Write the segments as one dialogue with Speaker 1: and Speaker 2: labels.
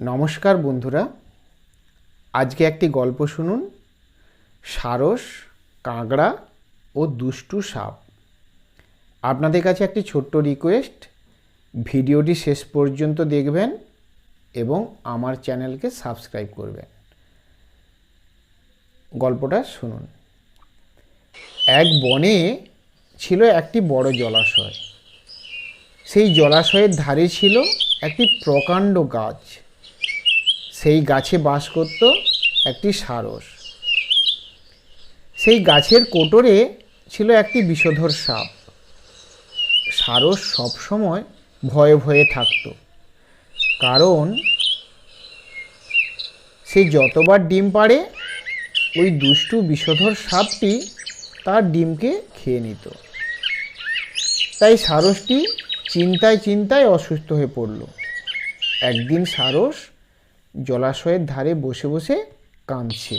Speaker 1: নমস্কার বন্ধুরা, আজকে একটি গল্প শুনুন। সারস, কাঁকড়া ও দুষ্টু সাপ। আপনাদের কাছে একটি ছোট্ট রিকোয়েস্ট, ভিডিওটি শেষ পর্যন্ত দেখবেন এবং আমার চ্যানেলকে সাবস্ক্রাইব করবেন। গল্পটা শুনুন। এক বনে ছিল একটি বড় জলাশয়। সেই জলাশয়ের ধারে ছিল একটি প্রকাণ্ড গাছ। সেই গাছে বাস করত একটি সারস। সেই গাছের কোটরে ছিল একটি বিষধর সাপ। সারস সবসময় ভয়ে ভয়ে থাকত, কারণ সে যতবার ডিম পাড়ে ওই দুষ্টু বিষধর সাপটি তার ডিমকে খেয়ে নিত। তাই সারসটি চিন্তায় চিন্তায় অসুস্থ হয়ে পড়ল। একদিন সারস জলাশয়ের ধারে বসে বসে কাঁদছে।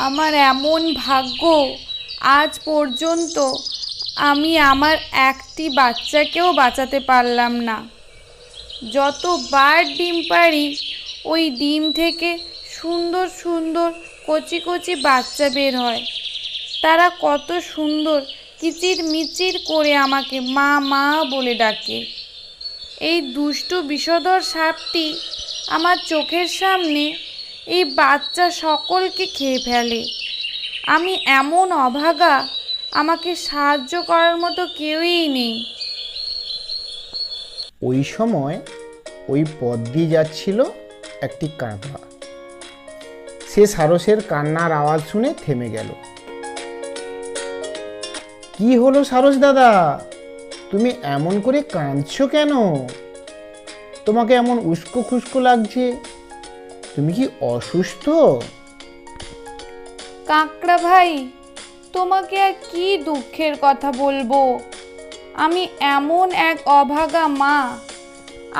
Speaker 2: আমার এমন ভাগ্য, আজ পর্যন্ত আমি আমার একটি বাচ্চাকেও বাঁচাতে পারলাম না। যতবার ডিম পাড়ি ওই ডিম থেকে সুন্দর সুন্দর কচি কচি বাচ্চা বের হয়। তারা কত সুন্দর কিচির মিচির করে আমাকে মা মা বলে ডাকে। এই দুষ্টু বিষধর সাপটি আমার চোখের সামনে এই বাচ্চা সকলকে খেয়ে ফেলে। আমি এমন অভাগা, আমাকে সাহায্য করার মতো কেউই নেই।
Speaker 1: ওই সময় ওই পথ দিয়ে যাচ্ছিল একটি কাঁকড়া। সে সারসের কান্নার আওয়াজ শুনে থেমে গেল। কি হলো সারস দাদা, তুমি এমন করে কাঁদছো কেন? তোমাকে এমন উস্কো খুস্কো লাগছে, তুমি কি অসুস্থ?
Speaker 2: কাঁকড়া ভাই, তোমাকে আর কি দুঃখের কথা বলবো। আমি এমন এক অভাগা মা,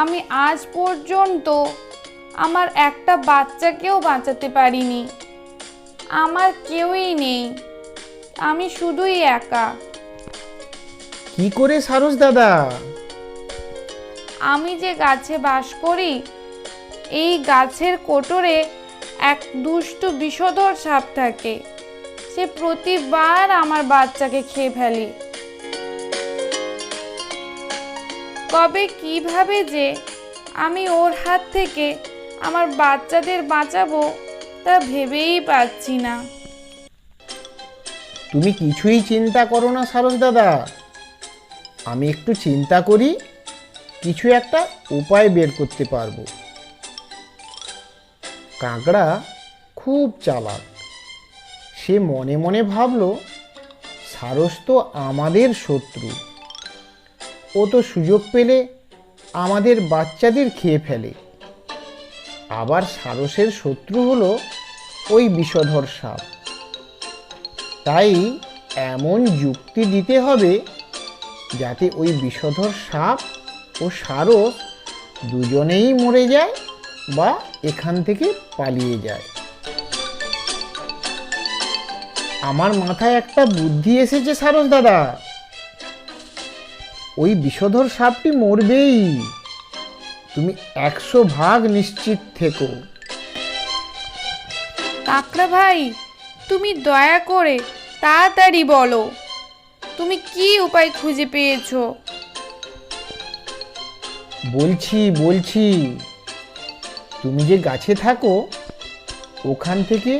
Speaker 2: আমি আজ পর্যন্ত আমার একটা বাচ্চাকেও বাঁচাতে পারিনি। আমার কেউই নেই, আমি শুধুই একা।
Speaker 1: কি করে সারস দাদা?
Speaker 2: আমি যে গাছে বাস করি, এই গাছের কোটরে এক দুষ্টু বিষধর সাপ থাকে। সে প্রতিবার আমার বাচ্চাকে খেয়ে ফেলে। কবে কিভাবে যে আমি ওর হাত থেকে আমার বাচ্চাদের বাঁচাবো তা ভেবেই পাচ্ছি না।
Speaker 1: তুমি কিছুই চিন্তা করো না সারস দাদা, আমি একটু চিন্তা করি, কিছু একটা উপায় বের করতে পারবো। কাঁকড়া খুব চালাক। সে মনে মনে ভাবলো, সারস তো আমাদের শত্রু, ও তো সুযোগ পেলে আমাদের বাচ্চাদের খেয়ে ফেলে। আবার সারসের শত্রু হলো ওই বিষধর সাপ। তাই এমন যুক্তি দিতে হবে যাতে ওই বিষধর সাপ ও সারস দুজনেই মরে যায় বা এখান থেকে পালিয়ে যায়। আমার মাথায় একটা বুদ্ধি এসেছে সারস দাদা, ওই বিষধর সাপটি মরবেই, তুমি 100% নিশ্চিত থেকো।
Speaker 2: কাঁকড়া ভাই, তুমি দয়া করে তাড়াতাড়ি বলো, তুমি কি উপায় খুঁজে পেয়েছো?
Speaker 1: বলছি, তুমি যে গাছে থাকো ওখান থেকে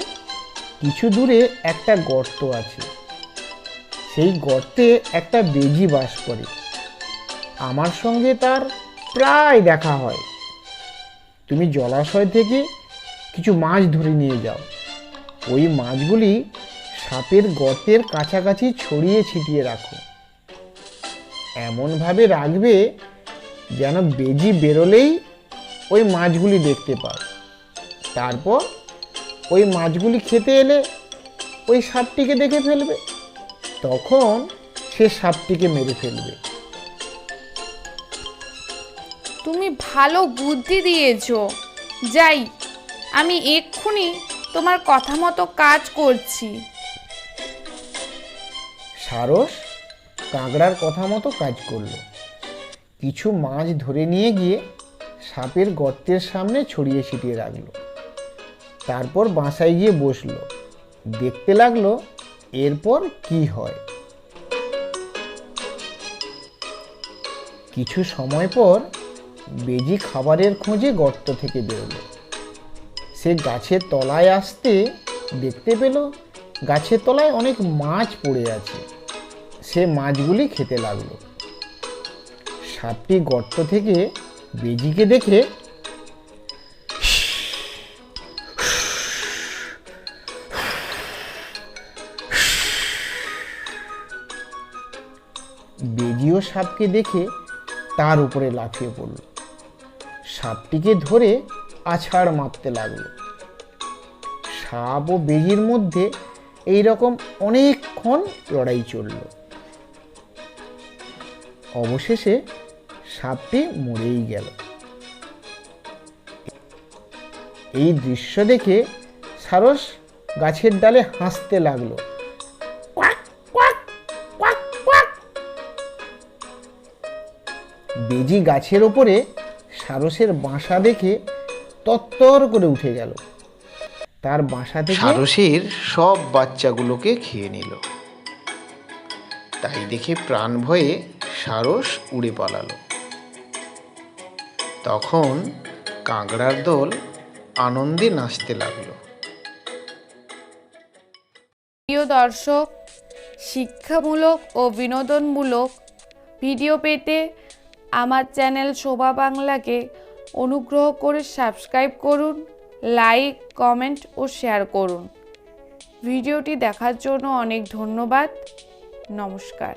Speaker 1: কিছু দূরে একটা গর্ত আছে। সেই গর্তে একটা বেজি বাস করে। আমার সঙ্গে তার প্রায় দেখা হয়। তুমি জলাশয় থেকে কিছু মাছ ধরে নিয়ে যাও। ওই মাছগুলি সাপের গর্তের কাছাকাছি ছড়িয়ে ছিটিয়ে রাখো। এমনভাবে রাখবে যেন বেজি বেরোলেই ওই মাছগুলি দেখতে পাও। তারপর ওই মাছগুলি খেতে এলে ওই সাপটিকে দেখে ফেলবে, তখন সে সাপটিকে মেরে ফেলবে।
Speaker 2: তুমি ভালো বুদ্ধি দিয়েছো। যাই, আমি এক্ষুনি তোমার কথা মতো কাজ করছি।
Speaker 1: সারস কাঁকড়ার কথা মতো কাজ করলো। কিছু মাছ ধরে নিয়ে গিয়ে সাপের গর্তের সামনে ছড়িয়ে ছিটিয়ে রাখলো। তারপর বাসায় গিয়ে বসলো, দেখতে লাগলো এরপর কি হয়। কিছু সময় পর বেজি খাবারের খোঁজে গর্ত থেকে বেরোলো। সে গাছের তলায় আসতে দেখতে পেল গাছের তলায় অনেক মাছ পড়ে আছে। সে মাছগুলি খেতে লাগলো। সাপটি গর্ত থেকে বেজিকে দেখে বেজিও সাপকে দেখে তার উপরে লাফিয়ে পড়ল। সাপটিকে ধরে আছাড় মারতে লাগলো। সাপ ও বেজির মধ্যে এই রকম অনেকক্ষণ লড়াই চলল। অবশেষে সাপটি মরেই গেল। এই দৃশ্য দেখে সারস গাছের ডালে হাসতে লাগলো। বেজি গাছের ওপরে সারসের বাসা দেখে তত্তর করে উঠে গেল। তার বাসা থেকে
Speaker 3: সারসের সব বাচ্চাগুলোকে খেয়ে নিল। তাই দেখে প্রাণ ভয়ে সারস উড়ে পালালো। তখন কাঁকড়ার দল আনন্দে নাচতে লাগলো।
Speaker 2: প্রিয় দর্শক, শিক্ষামূলক ও বিনোদনমূলক ভিডিও পেতে আমার চ্যানেল শোভা বাংলাকে অনুগ্রহ করে সাবস্ক্রাইব করুন, লাইক, কমেন্ট ও শেয়ার করুন। ভিডিওটি দেখার জন্য অনেক ধন্যবাদ। নমস্কার।